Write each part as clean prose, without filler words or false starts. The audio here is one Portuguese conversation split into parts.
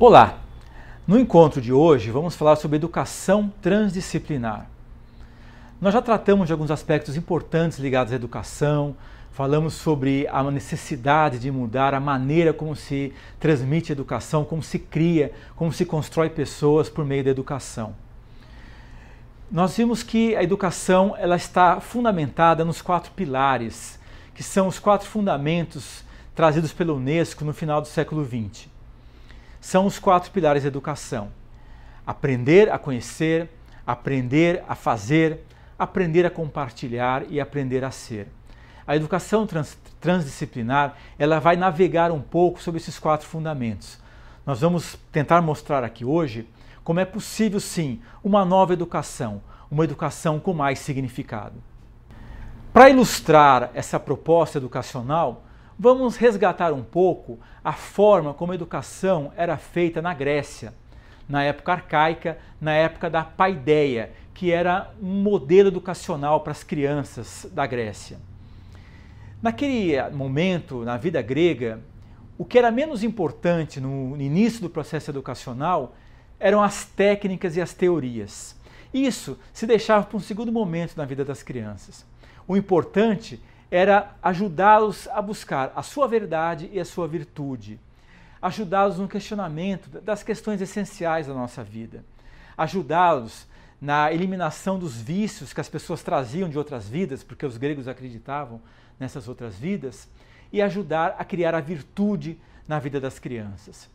Olá! No encontro de hoje vamos falar sobre educação transdisciplinar. Nós já tratamos de alguns aspectos importantes ligados à educação, falamos sobre a necessidade de mudar a maneira como se transmite a educação, como se cria, como se constrói pessoas por meio da educação. Nós vimos que a educação ela está fundamentada nos 4 pilares, que são os 4 fundamentos trazidos pela Unesco no final do século XX. São os 4 pilares da educação: aprender a conhecer, aprender a fazer, aprender a compartilhar e aprender a ser. A educação transdisciplinar ela vai navegar um pouco sobre esses 4 fundamentos. Nós vamos tentar mostrar aqui hoje como é possível sim uma nova educação, uma educação com mais significado. Para ilustrar essa proposta educacional, vamos resgatar um pouco a forma como a educação era feita na Grécia, na época arcaica, na época da paideia, que era um modelo educacional para as crianças da Grécia. Naquele momento, na vida grega, o que era menos importante no início do processo educacional eram as técnicas e as teorias. Isso se deixava para um segundo momento na vida das crianças. O importante era ajudá-los a buscar a sua verdade e a sua virtude, ajudá-los no questionamento das questões essenciais da nossa vida, ajudá-los na eliminação dos vícios que as pessoas traziam de outras vidas, porque os gregos acreditavam nessas outras vidas, e ajudar a criar a virtude na vida das crianças.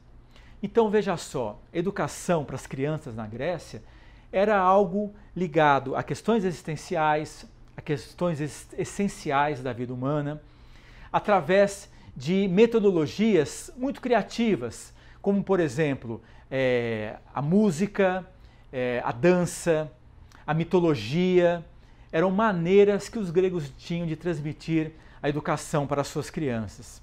Então veja só, educação para as crianças na Grécia era algo ligado a questões existenciais, a questões essenciais da vida humana, através de metodologias muito criativas, como, por exemplo, a música, a dança, a mitologia. Eram maneiras que os gregos tinham de transmitir a educação para as suas crianças.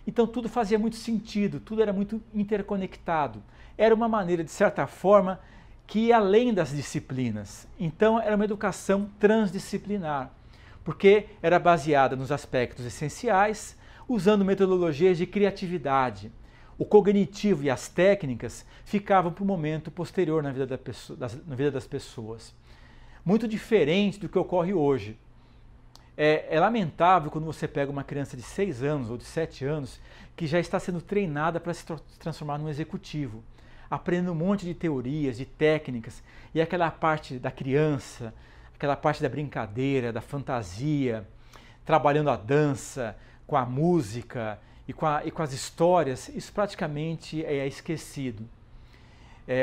Então tudo fazia muito sentido, tudo era muito interconectado. Era uma maneira, de certa forma, que ia além das disciplinas. Então era uma educação transdisciplinar, porque era baseada nos aspectos essenciais, usando metodologias de criatividade. O cognitivo e as técnicas ficavam para o momento posterior na vida das pessoas. Muito diferente do que ocorre hoje. É lamentável quando você pega uma criança de 6 anos ou de 7 anos que já está sendo treinada para se transformar num executivo, aprendendo um monte de teorias, de técnicas, e aquela parte da criança, aquela parte da brincadeira, da fantasia, trabalhando a dança, com a música e com as histórias, isso praticamente é esquecido.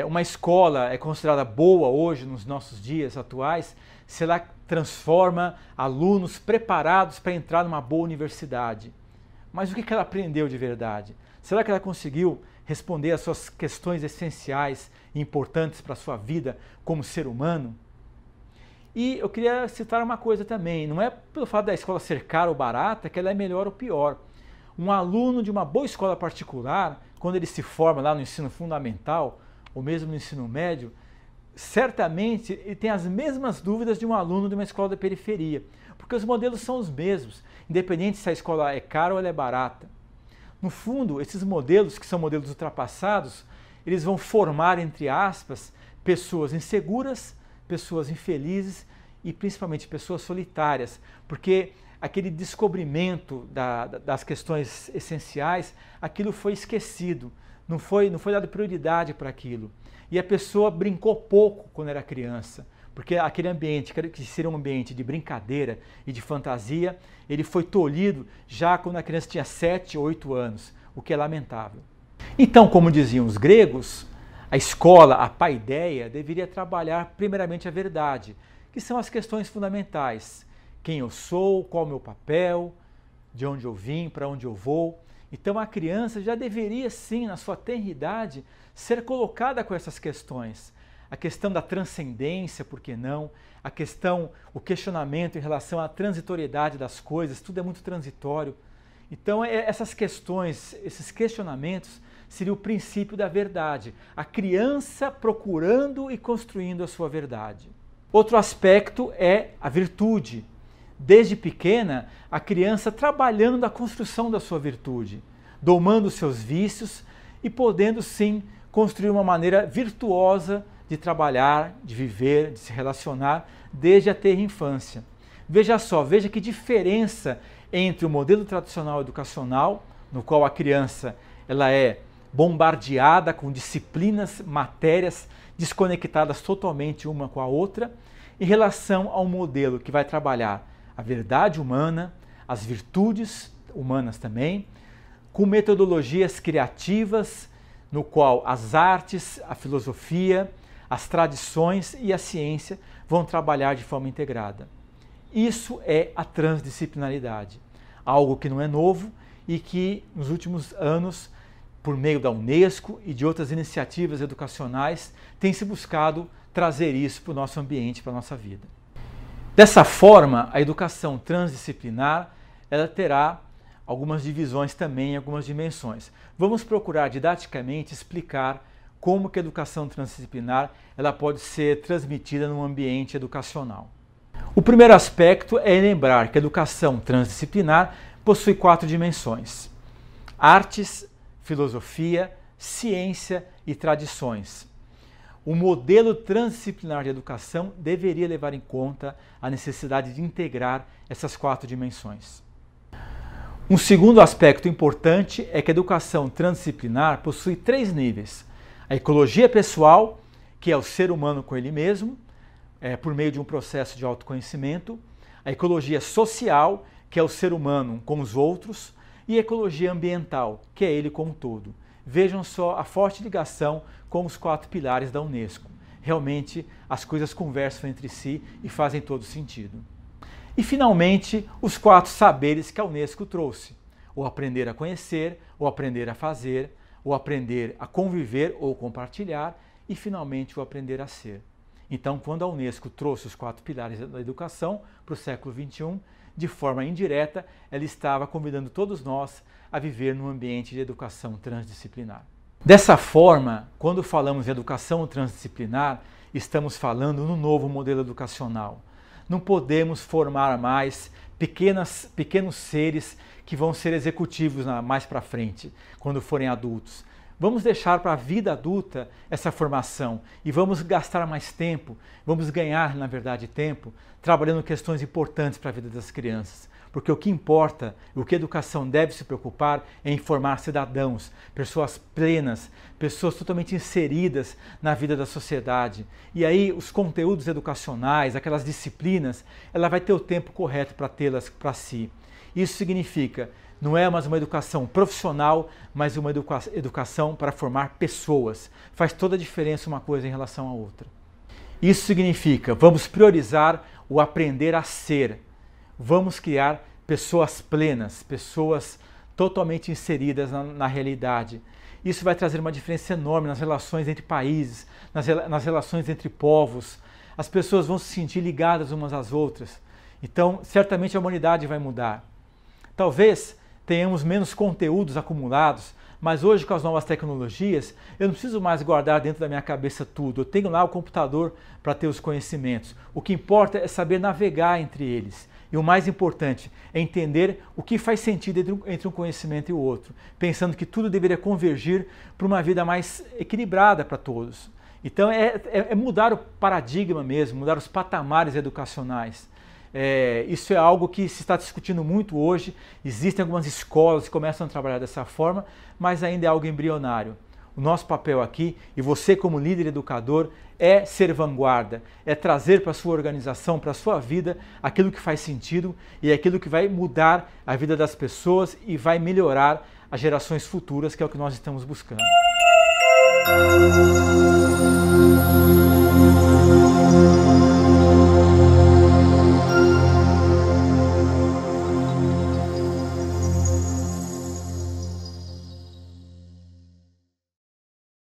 Uma escola é considerada boa hoje, nos nossos dias atuais, se ela transforma alunos preparados para entrar numa boa universidade. Mas o que ela aprendeu de verdade? Será que ela conseguiu responder às suas questões essenciais e importantes para a sua vida como ser humano? E eu queria citar uma coisa também, não é pelo fato da escola ser cara ou barata que ela é melhor ou pior. Um aluno de uma boa escola particular, quando ele se forma lá no ensino fundamental, ou mesmo no ensino médio, certamente ele tem as mesmas dúvidas de um aluno de uma escola da periferia, porque os modelos são os mesmos, independente se a escola é cara ou ela é barata. No fundo, esses modelos, que são modelos ultrapassados, eles vão formar, entre aspas, pessoas inseguras, pessoas infelizes e principalmente pessoas solitárias, porque aquele descobrimento das questões essenciais, aquilo foi esquecido, não foi dado prioridade para aquilo. E a pessoa brincou pouco quando era criança, porque aquele ambiente, que seria um ambiente de brincadeira e de fantasia, ele foi tolhido já quando a criança tinha 7, 8 anos, o que é lamentável. Então, como diziam os gregos, a escola, a paideia, deveria trabalhar primeiramente a verdade, que são as questões fundamentais. Quem eu sou, qual é o meu papel, de onde eu vim, para onde eu vou. Então a criança já deveria sim, na sua tenridade, ser colocada com essas questões. A questão da transcendência, por que não? O questionamento em relação à transitoriedade das coisas, tudo é muito transitório. Então essas questões, esses questionamentos, seria o princípio da verdade. A criança procurando e construindo a sua verdade. Outro aspecto é a virtude. Desde pequena, a criança trabalhando na construção da sua virtude, domando os seus vícios e podendo sim construir uma maneira virtuosa de trabalhar, de viver, de se relacionar desde a tenra infância. Veja só, veja que diferença entre o modelo tradicional educacional, no qual a criança ela é bombardeada com disciplinas, matérias desconectadas totalmente uma com a outra, em relação ao modelo que vai trabalhar a verdade humana, as virtudes humanas também, com metodologias criativas, no qual as artes, a filosofia, as tradições e a ciência vão trabalhar de forma integrada. Isso é a transdisciplinaridade, algo que não é novo e que nos últimos anos, por meio da Unesco e de outras iniciativas educacionais, tem se buscado trazer isso para o nosso ambiente, para a nossa vida. Dessa forma, a educação transdisciplinar ela terá algumas divisões também, algumas dimensões. Vamos procurar didaticamente explicar como que a educação transdisciplinar ela pode ser transmitida no ambiente educacional. O primeiro aspecto é lembrar que a educação transdisciplinar possui 4 dimensões: artes, filosofia, ciência e tradições. O modelo transdisciplinar de educação deveria levar em conta a necessidade de integrar essas 4 dimensões. Um segundo aspecto importante é que a educação transdisciplinar possui 3 níveis: a ecologia pessoal, que é o ser humano com ele mesmo, por meio de um processo de autoconhecimento, a ecologia social, que é o ser humano com os outros, e a ecologia ambiental, que é ele como um todo. Vejam só a forte ligação com os 4 pilares da Unesco. Realmente as coisas conversam entre si e fazem todo sentido. E finalmente, os 4 saberes que a Unesco trouxe: o aprender a conhecer, o aprender a fazer, o aprender a conviver ou compartilhar e finalmente o aprender a ser. Então, quando a Unesco trouxe os 4 pilares da educação para o século XXI, de forma indireta, ela estava convidando todos nós a viver num ambiente de educação transdisciplinar. Dessa forma, quando falamos em educação transdisciplinar, estamos falando no novo modelo educacional. Não podemos formar mais pequenos seres que vão ser executivos mais para frente, quando forem adultos. Vamos deixar para a vida adulta essa formação e vamos gastar mais tempo, vamos ganhar, na verdade, tempo, trabalhando questões importantes para a vida das crianças. Porque o que importa, o que a educação deve se preocupar é em formar cidadãos, pessoas plenas, pessoas totalmente inseridas na vida da sociedade. E aí os conteúdos educacionais, aquelas disciplinas, ela vai ter o tempo correto para tê-las para si. Isso significa, não é mais uma educação profissional, mas uma educação para formar pessoas. Faz toda a diferença uma coisa em relação à outra. Isso significa, vamos priorizar o aprender a ser. Vamos criar pessoas plenas, pessoas totalmente inseridas na realidade. Isso vai trazer uma diferença enorme nas relações entre países, nas relações entre povos. As pessoas vão se sentir ligadas umas às outras. Então, certamente a humanidade vai mudar. Talvez tenhamos menos conteúdos acumulados, mas hoje com as novas tecnologias, eu não preciso mais guardar dentro da minha cabeça tudo. Eu tenho lá o computador para ter os conhecimentos. O que importa é saber navegar entre eles. E o mais importante é entender o que faz sentido entre um conhecimento e o outro, pensando que tudo deveria convergir para uma vida mais equilibrada para todos. Então é mudar o paradigma mesmo, mudar os patamares educacionais. Isso é algo que se está discutindo muito hoje. Existem algumas escolas que começam a trabalhar dessa forma, mas ainda é algo embrionário. O nosso papel aqui, e você como líder educador, é ser vanguarda, é trazer para a sua organização, para a sua vida, aquilo que faz sentido e aquilo que vai mudar a vida das pessoas e vai melhorar as gerações futuras, que é o que nós estamos buscando.